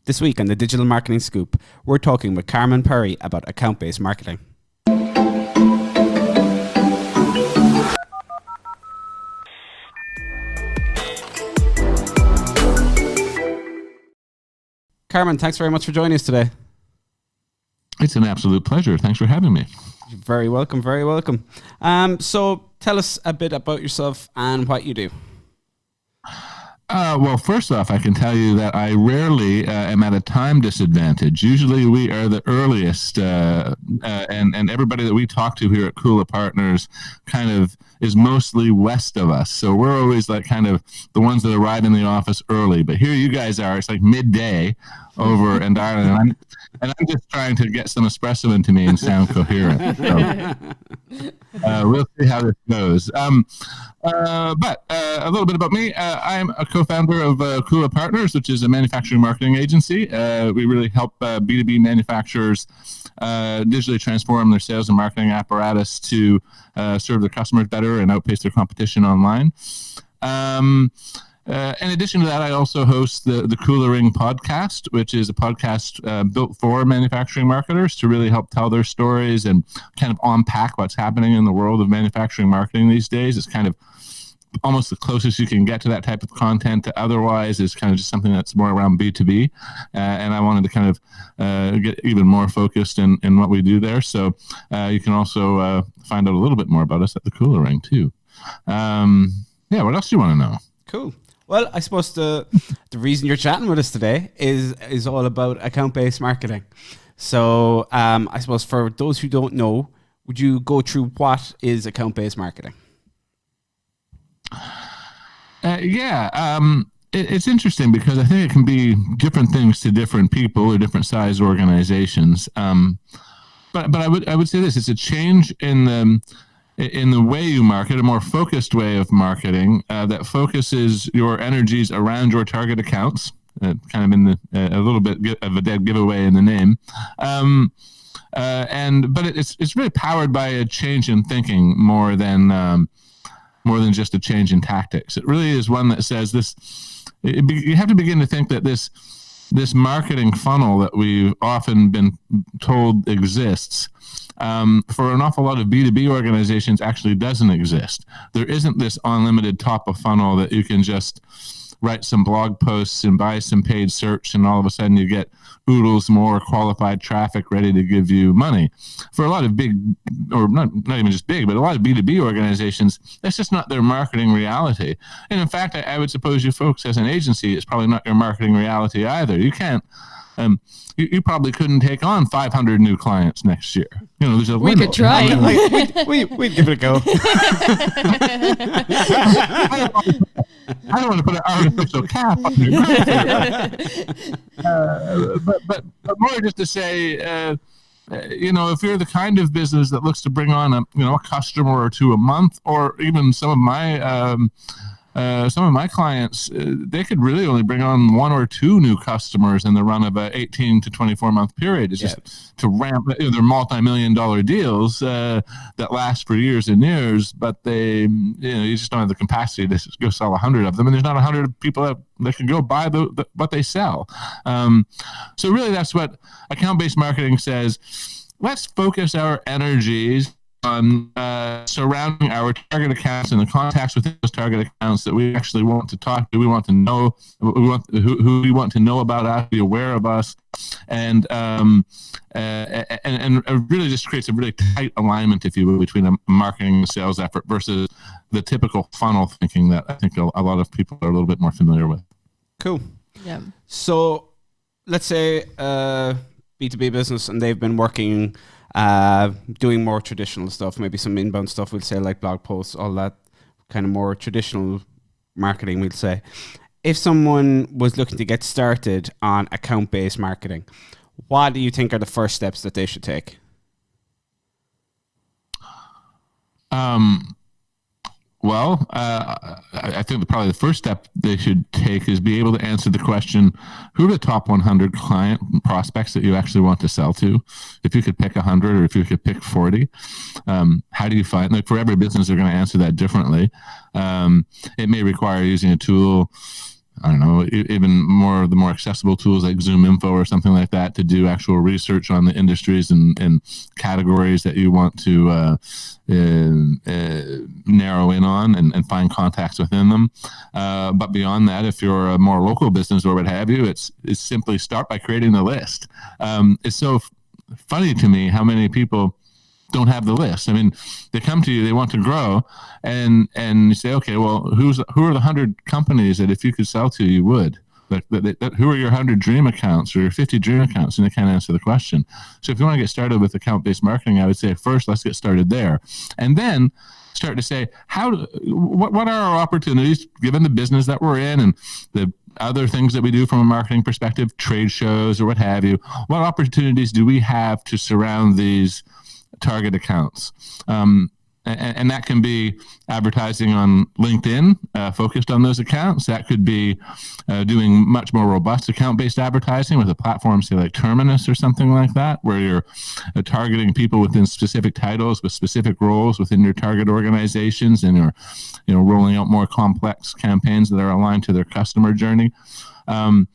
This week on the Digital Marketing Scoop, we're talking with Carman Pirie about account-based marketing. Carman, thanks very much for joining us today. It's an absolute pleasure. Thanks for having me. You're very welcome, very welcome. So tell us a bit about yourself and what you do. Well, first off, I can tell you that I rarely am at a time disadvantage. Usually we are the earliest, and everybody that we talk to here at Cliq Partners kind of is mostly west of us. So we're always like kind of the ones that arrive in the office early. But here you guys are, it's like midday over in Ireland. And I'm just trying to get some espresso into me and sound coherent. So, we'll see how this goes. But a little bit about me. I'm a co-founder of Cliq Partners, which is a manufacturing marketing agency. We really help B2B manufacturers digitally transform their sales and marketing apparatus to serve their customers better and outpace their competition online. In addition to that, I also host the Coolering podcast, which is a podcast built for manufacturing marketers to really help tell their stories and kind of unpack what's happening in the world of manufacturing marketing these days. It's kind of almost the closest you can get to that type of content. Otherwise, it's kind of just something that's more around B2B. And I wanted to kind of get even more focused in what we do there. So you can also find out a little bit more about us at the Coolering too. What else do you want to know? Cool. Well, I suppose the reason you're chatting with us today is all about account-based marketing. So I suppose for those who don't know, would you go through what is account-based marketing? It's interesting because I think it can be different things to different people or different size organizations. But I would say this: it's a change in the way you market, a more focused way of marketing that focuses your energies around your target accounts. Kind of in a little bit of a dead giveaway in the name. But it's really powered by a change in thinking more than just a change in tactics. It really is one that says this. You have to begin to think that this marketing funnel that we've often been told exists for an awful lot of B2B organizations actually doesn't exist. There isn't this unlimited top of funnel that you can just write some blog posts and buy some paid search and all of a sudden you get oodles more qualified traffic ready to give you money. For a lot of big, or not even just big, but a lot of B2B organizations, that's just not their marketing reality. And in fact, I would suppose you folks as an agency, it's probably not your marketing reality either. You can't, you probably couldn't take on 500 new clients next year. You know, there's a limit. We could try. We'd give it a go. I don't want to put an artificial cap on your growth. But more just to say, if you're the kind of business that looks to bring on a customer or two a month, or even some of my clients, they could really only bring on one or two new customers in the run of a 18 to 24 month period. It's just to ramp. They're multi-million-dollar deals that last for years and years, but you just don't have the capacity to go sell 100 of them, and there's not 100 people that can go buy what they sell. So really, that's what account-based marketing says. Let's focus our energies on surrounding our target accounts and the contacts within those target accounts that we actually want to talk to. We want to know who we want to know about us, be aware of us, and really just creates a really tight alignment, if you will, between a marketing and sales effort versus the typical funnel thinking that I think a lot of people are a little bit more familiar with. Cool. Yeah. So let's say B2B business and they've been working doing more traditional stuff, maybe some inbound stuff, we'll say, like blog posts, all that kind of more traditional marketing, we'll say. If someone was looking to get started on account-based marketing, what do you think are the first steps that they should take? Well, I think probably the first step they should take is be able to answer the question, who are the top 100 client prospects that you actually want to sell to? If you could pick 100 or if you could pick 40, how do you find, like for every business, they're going to answer that differently. It may require using a tool I don't know, even the more accessible tools like Zoom Info or something like that to do actual research on the industries and categories that you want to narrow in on and find contacts within them. But beyond that, if you're a more local business or what have you, it's simply start by creating the list. It's so funny to me how many people don't have the list. I mean, they come to you, they want to grow, and you say, okay, well, who are the 100 companies that if you could sell to, you would? Who are your 100 dream accounts or your 50 dream accounts? And they can't answer the question. So if you want to get started with account-based marketing, I would say first, let's get started there. And then start to say, what are our opportunities given the business that we're in and the other things that we do from a marketing perspective, trade shows or what have you? What opportunities do we have to surround these target accounts? And that can be advertising on LinkedIn, focused on those accounts. That could be doing much more robust account-based advertising with a platform, say like Terminus or something like that, where you're targeting people within specific titles with specific roles within your target organizations, and you're rolling out more complex campaigns that are aligned to their customer journey. We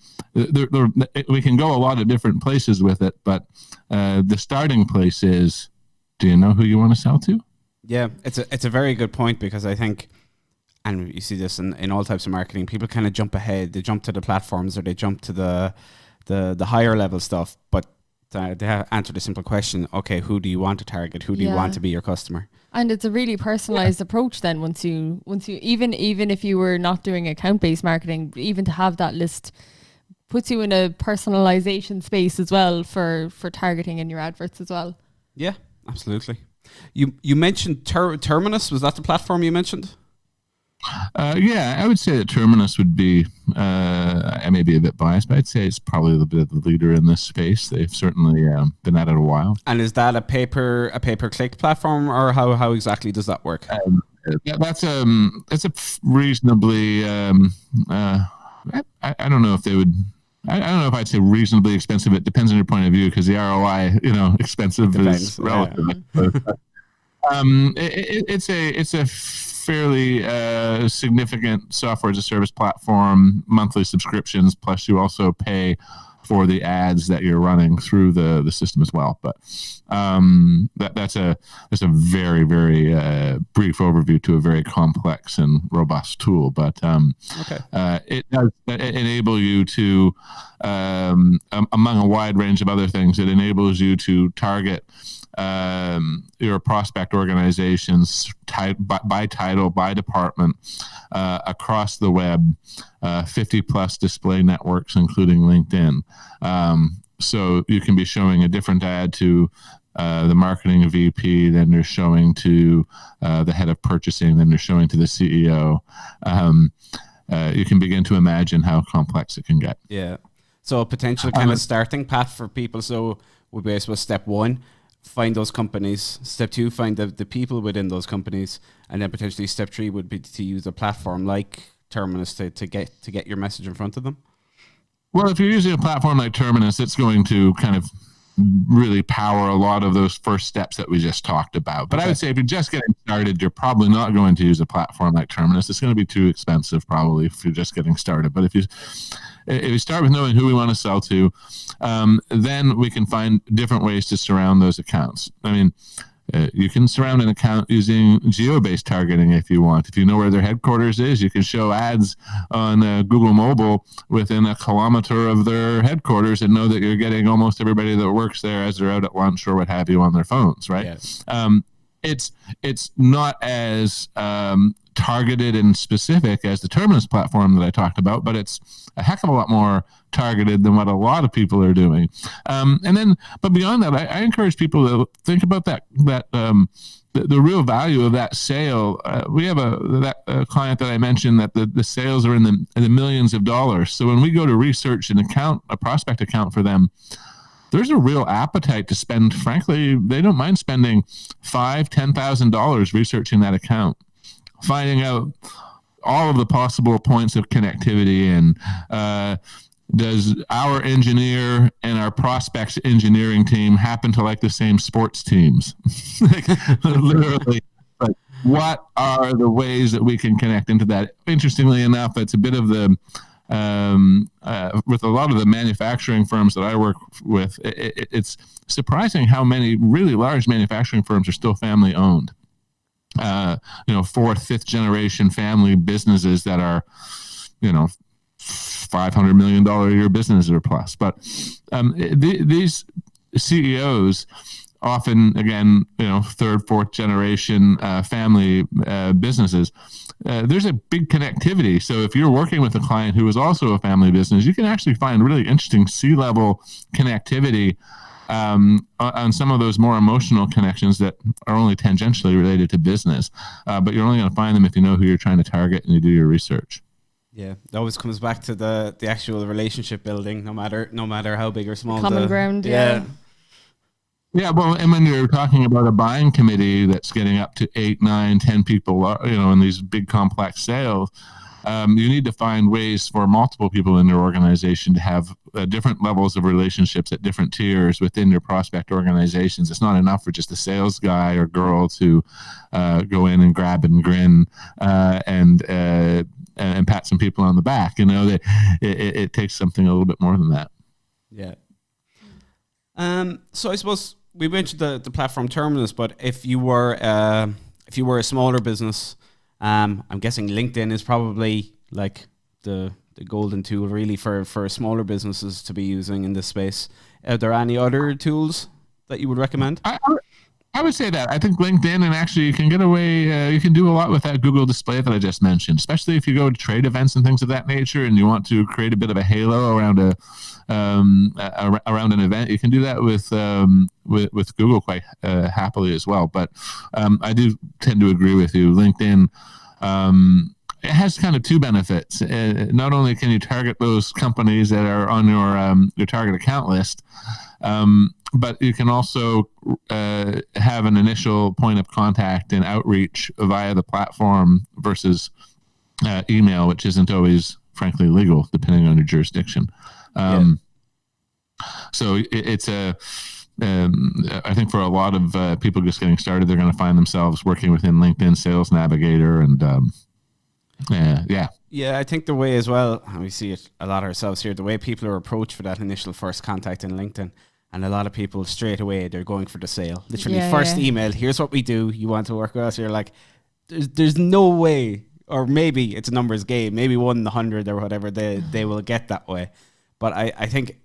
can go a lot of different places with it, but the starting place is, do you know who you want to sell to? Yeah, it's a very good point, because I think, and you see this in all types of marketing, people kind of jump ahead. They jump to the platforms or they jump to the higher level stuff, but they answer the simple question, okay, who do you want to target? Who do you want to be your customer? And it's a really personalized approach then once you even if you were not doing account-based marketing, even to have that list puts you in a personalization space as well for targeting in your adverts as well. Yeah, absolutely. You mentioned Terminus. Was that the platform you mentioned? Yeah, I would say that Terminus would be, I may be a bit biased, but I'd say it's probably a bit of the leader in this space. They've certainly been at it a while. And is that a pay-per-click platform, or how exactly does that work? That's a reasonably, I don't know if they would, I don't know if I'd say reasonably expensive. It depends on your point of view, because the ROI, expensive is relative. Yeah. It's a fairly significant software as a service platform, monthly subscriptions, plus you also pay for the ads that you're running through the system as well. But that's a very, very brief overview to a very complex and robust tool. But it does enable you to, among a wide range of other things, it enables you to target your prospect organizations by title, by department, across the web, 50 plus display networks, including LinkedIn. So you can be showing a different ad to the marketing VP, then you're showing to the head of purchasing, then you're showing to the CEO. You can begin to imagine how complex it can get. Yeah. So a potential kind of starting path for people. So would be, I suppose, step one, find those companies. Step two, find the people within those companies. And then potentially step three would be to use a platform like Terminus to get your message in front of them. Well, if you're using a platform like Terminus, it's going to kind of really power a lot of those first steps that we just talked about. But I would say if you're just getting started, you're probably not going to use a platform like Terminus. It's going to be too expensive probably if you're just getting started. But if you start with knowing who we want to sell to, then we can find different ways to surround those accounts. I mean, you can surround an account using geo-based targeting if you want. If you know where their headquarters is, you can show ads on Google Mobile within a kilometer of their headquarters and know that you're getting almost everybody that works there as they're out at lunch or what have you on their phones, right? Yes. It's not as targeted and specific as the Terminus platform that I talked about, but it's a heck of a lot more targeted than what a lot of people are doing. But beyond that, I encourage people to think about the real value of that sale. We have a client that I mentioned that the sales are in the millions of dollars. So when we go to research a prospect account for them, there's a real appetite to spend. Frankly, they don't mind spending $5,000-$10,000 researching that account, finding out all of the possible points of connectivity and does our engineer and our prospects engineering team happen to like the same sports teams? Literally, what are the ways that we can connect into that? Interestingly enough, it's a bit of the with a lot of the manufacturing firms that I work with, it's surprising how many really large manufacturing firms are still family owned. Fourth, fifth generation family businesses that are, $500 million a year businesses or plus. But these CEOs often, again, third, fourth generation family businesses, there's a big connectivity. So if you're working with a client who is also a family business, you can actually find really interesting C-level connectivity on some of those more emotional connections that are only tangentially related to business. But you're only going to find them if you know who you're trying to target and you do your research. Yeah, it always comes back to the actual relationship building, no matter how big or small. Common ground, yeah. Yeah, well, and when you're talking about a buying committee that's getting up to 8, 9, 10 people, in these big complex sales, you need to find ways for multiple people in your organization to have different levels of relationships at different tiers within your prospect organizations. It's not enough for just a sales guy or girl to go in and grab and grin and pat some people on the back. It takes something a little bit more than that. Yeah. So I suppose we mentioned the platform terminus, but if you were a smaller business, I'm guessing LinkedIn is probably like the golden tool really for smaller businesses to be using in this space. Are there any other tools that you would recommend? I would say that. I think LinkedIn, and actually you can get away, you can do a lot with that Google display that I just mentioned, especially if you go to trade events and things of that nature and you want to create a bit of a halo around around an event. You can do that with Google quite happily as well. But I do tend to agree with you. LinkedIn, it has kind of two benefits. Not only can you target those companies that are on your target account list, but you can also have an initial point of contact and outreach via the platform versus email, which isn't always, frankly, legal, depending on your jurisdiction. So it's I think for a lot of people just getting started, they're going to find themselves working within LinkedIn Sales Navigator and Yeah, I think the way as well, and we see it a lot ourselves here, the way people are approached for that initial first contact in LinkedIn, and a lot of people straight away, they're going for the sale. Literally first email, here's what we do, you want to work with us? You're like, there's no way, or maybe it's a numbers game, maybe 1 in 100 or whatever they will get that way. But I think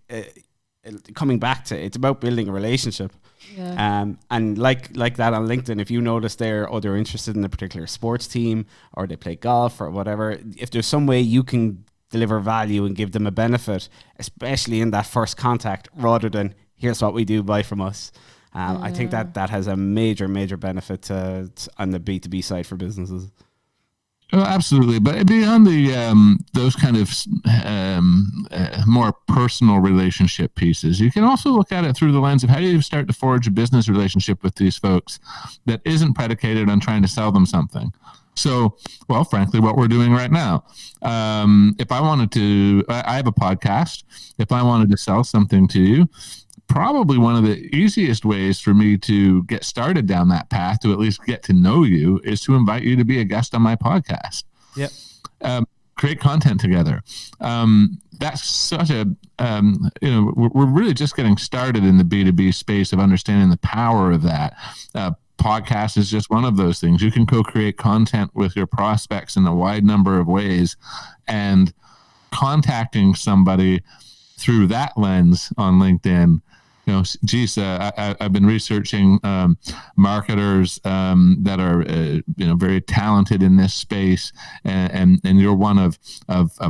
coming back to it's about building a relationship. Yeah. And like that on LinkedIn, if you notice they're interested in a particular sports team or they play golf or whatever, if there's some way you can deliver value and give them a benefit, especially in that first contact, rather than here's what we do, buy from us. I think that has a major benefit on the B2B side for businesses. Oh, absolutely. But beyond those kind of more personal relationship pieces, you can also look at it through the lens of how do you start to forge a business relationship with these folks that isn't predicated on trying to sell them something. So, well, frankly, what we're doing right now, if I wanted to, I have a podcast. If I wanted to sell something to you, probably one of the easiest ways for me to get started down that path to at least get to know you is to invite you to be a guest on my podcast. Yep. Create content together. That's such a, we're really just getting started in the B2B space of understanding the power of that. Podcast is just one of those things. You can co-create content with your prospects in a wide number of ways, and contacting somebody through that lens on LinkedIn, I've been researching marketers that are very talented in this space, and you're one of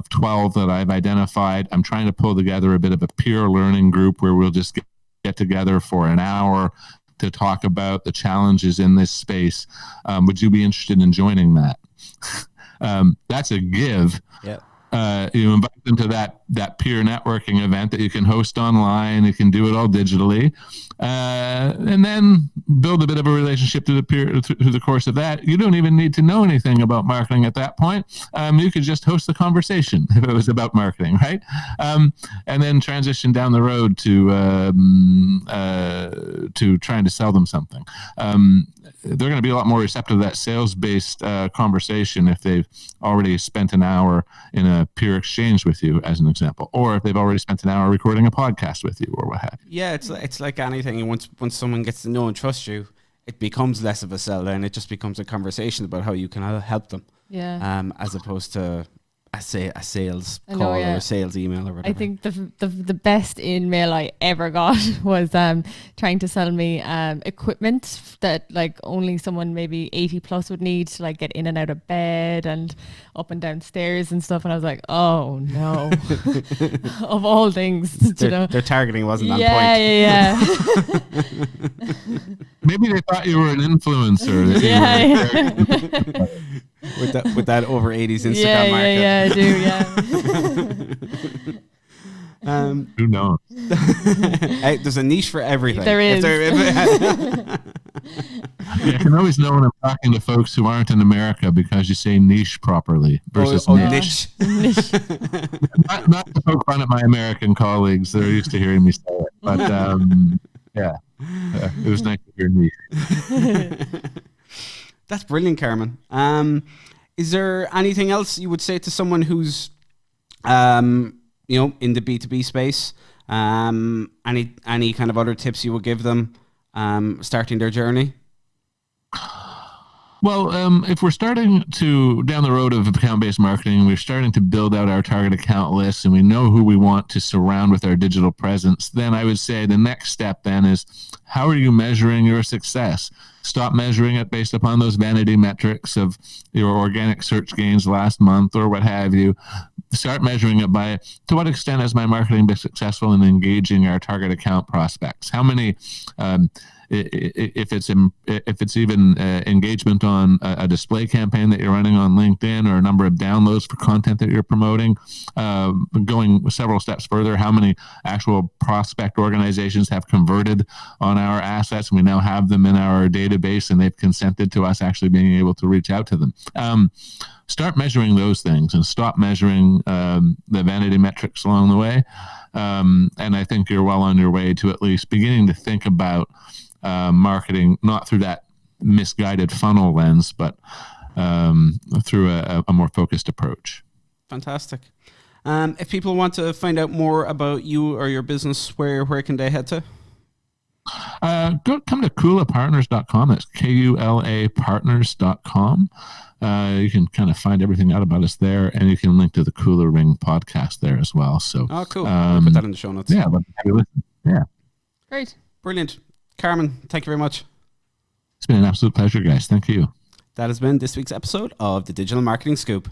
12 that I've identified. I'm trying to pull together a bit of a peer learning group where we'll just get together for an hour to talk about the challenges in this space. Would you be interested in joining that? That's a give. Yeah. You invite them to that peer networking event that you can host online. You can do it all digitally, and then build a bit of a relationship through the course of that. You don't even need to know anything about marketing at that point. You could just host the conversation if it was about marketing, right? And then transition down the road to trying to sell them something. They're going to be a lot more receptive to that sales-based conversation if they've already spent an hour in a peer exchange with you, as an example, or if they've already spent an hour recording a podcast with you, or what have you. Yeah, it's like anything. Once someone gets to know and trust you, it becomes less of a sell, and it just becomes a conversation about how you can help them. Yeah. As opposed to a sales I know, call yeah. or a sales email or whatever. I think the best email I ever got was trying to sell me equipment that like only someone maybe 80 plus would need to like get in and out of bed and up and down stairs and stuff. And I was like, oh no, of all things, their targeting wasn't on point. Yeah. Maybe they thought you were an influencer. Yeah. with that over 80s Instagram market. Yeah, I do, yeah. Who knows? Hey, there's a niche for everything. There is. I can always know when I'm talking to folks who aren't in America because you say niche properly versus niche. not to poke fun at my American colleagues. They're used to hearing me say it. But yeah, it was nice to hear niche. That's brilliant, Carman. Is there anything else you would say to someone who's, in the B2B space? Any kind of other tips you would give them starting their journey? Well, if we're starting to down the road of account-based marketing, we're starting to build out our target account list, and we know who we want to surround with our digital presence, then I would say the next step then is, how are you measuring your success? Stop measuring it based upon those vanity metrics of your organic search gains last month or what have you. Start measuring it by, to what extent has my marketing been successful in engaging our target account prospects? How many, if it's even engagement on a display campaign that you're running on LinkedIn, or a number of downloads for content that you're promoting, going several steps further, how many actual prospect organizations have converted on our assets, and we now have them in our database and they've consented to us actually being able to reach out to them. Start measuring those things and stop measuring the vanity metrics along the way. And I think you're well on your way to at least beginning to think about marketing, not through that misguided funnel lens, but through a more focused approach. Fantastic. If people want to find out more about you or your business, where can they head to? Come to KulaPartners.com. That's KULA partners.com. You can kind of find everything out about us there, and you can link to the Kula Ring podcast there as well. So, cool. We'll put that in the show notes. Yeah, yeah. Great. Brilliant. Carman, thank you very much. It's been an absolute pleasure, guys. Thank you. That has been this week's episode of the Digital Marketing Scoop.